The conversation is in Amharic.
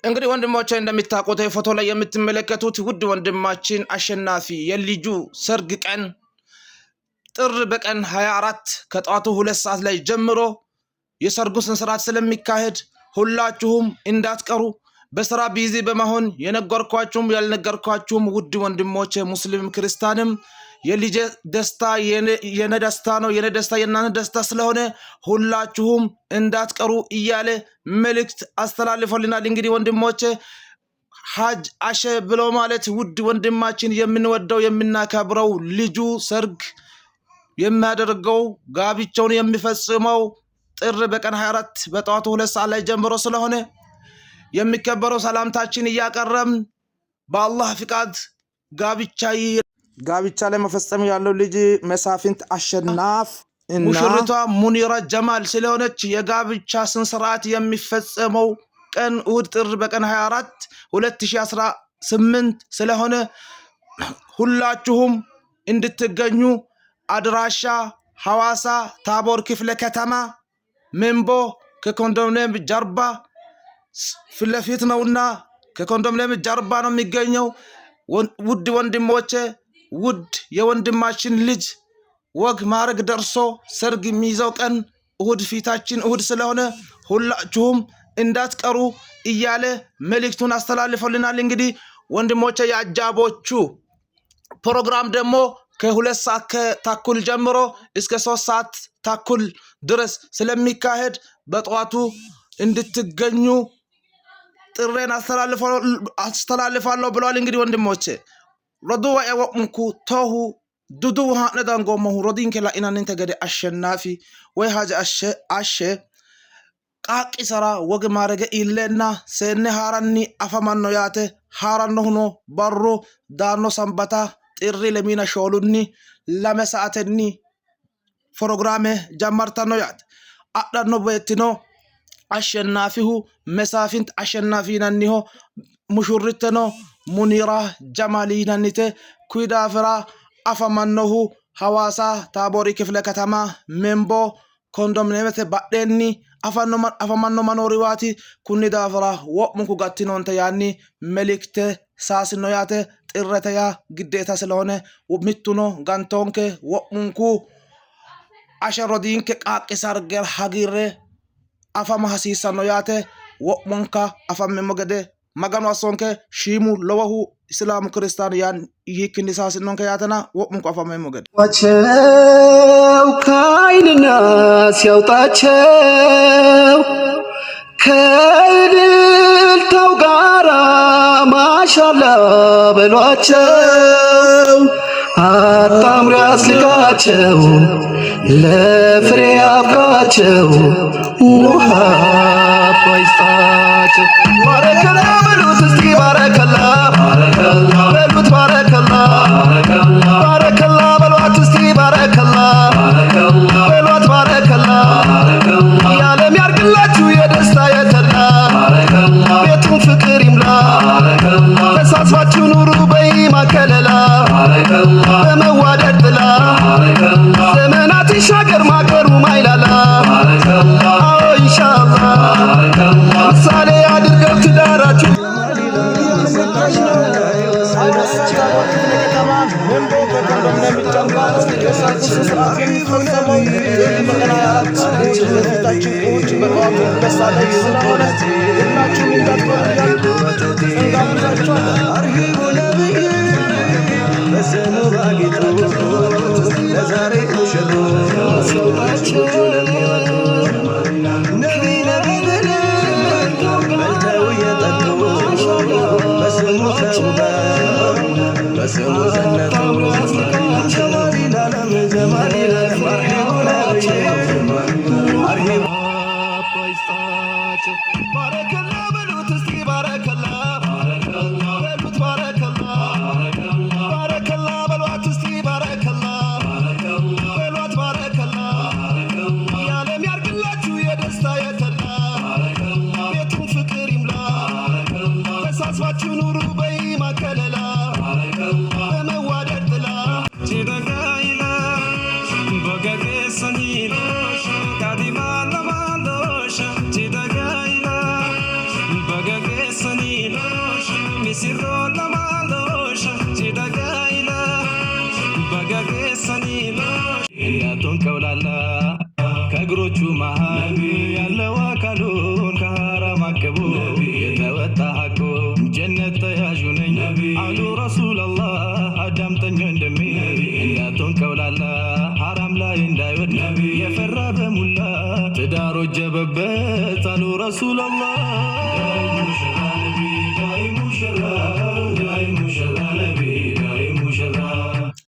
እንግዲህ ወንድሞቼ እንደምታውቁት ፎቶ ላይ የምትመለከቱት ውድ ወንድማችን አሸናፊ የልጁ ሰርግ ቀን ጥር በቀን 24 ከጧቱ 2 ሰዓት ላይ ጀምሮ የሰርጉ ስነ ስርዓት ስለሚካሄድ ሁላችሁም እንዳትቀሩ። በስራ ቢዚ በመሆን የነገርኳችሁም ያልነገርኳችሁም ውድ ወንድሞቼ ሙስሊም ክርስቲያንም የልጅ ደስታ የነ ደስታ ነው፣ የነ ደስታ የናንተ ደስታ ስለሆነ ሁላችሁም እንዳትቀሩ እያለ መልእክት አስተላልፎልናል። እንግዲህ ወንድሞቼ ሐጅ አሸ ብሎ ማለት ውድ ወንድማችን የምንወደው የምናከብረው ልጁ ሰርግ የሚያደርገው ጋብቻውን የሚፈጽመው ጥር በቀን 24 በጧቱ 2 ሰዓት ላይ ጀምሮ ስለሆነ የሚከበረው ሰላምታችን እያቀረብን በአላህ ፍቃድ ጋብቻ ላይ መፈጸም ያለው ልጅ መሳፍንት አሸናፍ እና ሙሽሪቷ ሙኒራ ጀማል ስለሆነች የጋብቻ ስነ ስርዓት የሚፈጸመው ቀን እሁድ ጥር በቀን 24 2018 ስለሆነ ሁላችሁም እንድትገኙ አድራሻ ሐዋሳ ታቦር ክፍለ ከተማ ሜምቦ ከኮንዶሚኒየም ጀርባ ፍለፊት ነውና ከኮንዶሚኒየም ጀርባ ነው የሚገኘው። ውድ ወንድሞቼ ውድ የወንድማችን ልጅ ወግ ማረግ ደርሶ ሰርግ የሚይዘው ቀን እሁድ ፊታችን እሁድ ስለሆነ ሁላችሁም እንዳትቀሩ እያለ መልእክቱን አስተላልፎልናል። እንግዲህ ወንድሞቼ የአጃቦቹ ፕሮግራም ደግሞ ከ2 ሰዓት ተኩል ጀምሮ እስከ 3 ሰዓት ተኩል ድረስ ስለሚካሄድ በጧቱ እንድትገኙ ጥሬን አስተላልፋለሁ ብለዋል። እንግዲህ ወንድሞቼ ረዱ ወቁንኩ ተሁ ዱዱ ሃነዳን ጎመሁ ሮዲን ከላ ኢናንተ ገደ አሸናፊ ወይ ሐጅ አሸ ቃቂ ሰራ ወግ ማረገ ኢለና ሰነ ሃራኒ አፈማኖ ያተ ሃራኖ ሆኖ በሩ ዳኖ ሰንበታ ጥሪ ለሚና ሾሉኒ ለመሳተኒ ፕሮግራም ጀመርተኖ ያት አዳኖ በትኖ አሸናፊሁ መሳፍንት አሸናፊ ነኒሆ ሙሽሪተኖ ሙኒራ ጀማሊ ነኒተ ኩዳፍራ አፈማኖሁ ሐዋሳ ታቦሪ ክፍለ ከተማ ሜምቦ ኮንዶሚኒየም ባደኒ አፈማኖ መኖሪዋቲ ኩኒዳፍራ ወሙኩ ጋቲኖንተ ያኒ መልእክት ሳስኖ ያተ ጥረተያ ግዴታ ስለሆነ ምቱኖ ጋንቶንከ ወሙንኩ አሸሮዲንከ ቃቂሳርገር ሀጊሬ አፈማ ሀሲሳኖ ያተ ወሙንካ አፈመ ገደ maganu asonke shimu lowahu islamu ክርስቲያን ያን ይክንሳስኖንከ ያተና ወሙንኩ አፈመ ሞገድ ዋቸው ካይንና ሲያውጣቸው ከድልታው ጋራ ማሻላ በሏቸው አጣምሮ ያስልቃቸው ለፍሬ አብቃቸው ውሃ ባይስጣቸው ባረከላ በሉት እስቲ ባረከላ በሉት ባረከላ ባረከላ በሏት እስቲ ባረከላ በሏት ባረከላ የዓለም ያርግላችሁ የደስታ የተላ ቤቱን ፍቅር ይምላ ተሳስባችሁ ኑሩ በኢማን ከለላ በመዋደድ ጥላ ዘመናት ይሻገር ማገሩ ማይላላ አዎ ኢንሻአላህ ምሳሌ አድርገው ትዳራችሁ ኑሩ በኢማን ከለላ በመዋደድ ጥላ Bagage بقسني مسيرو لما لوش تدقايلا بقسني እንዳቶን ከውላላ ከእግሮቹ መሃል ያለው አካሉን ከሐራም አቅቦ የተወጣ ሐቁ ጀነት ተያዡ ነኝ አሉ ረሱላላህ አዳምጠኝ ወንድሜ እንዳቶን ከውላላ ሐራም ላይ እንዳይወድቅ የፈራ በሙላ ትዳር ወጀበበት አሉ ረሱላላህ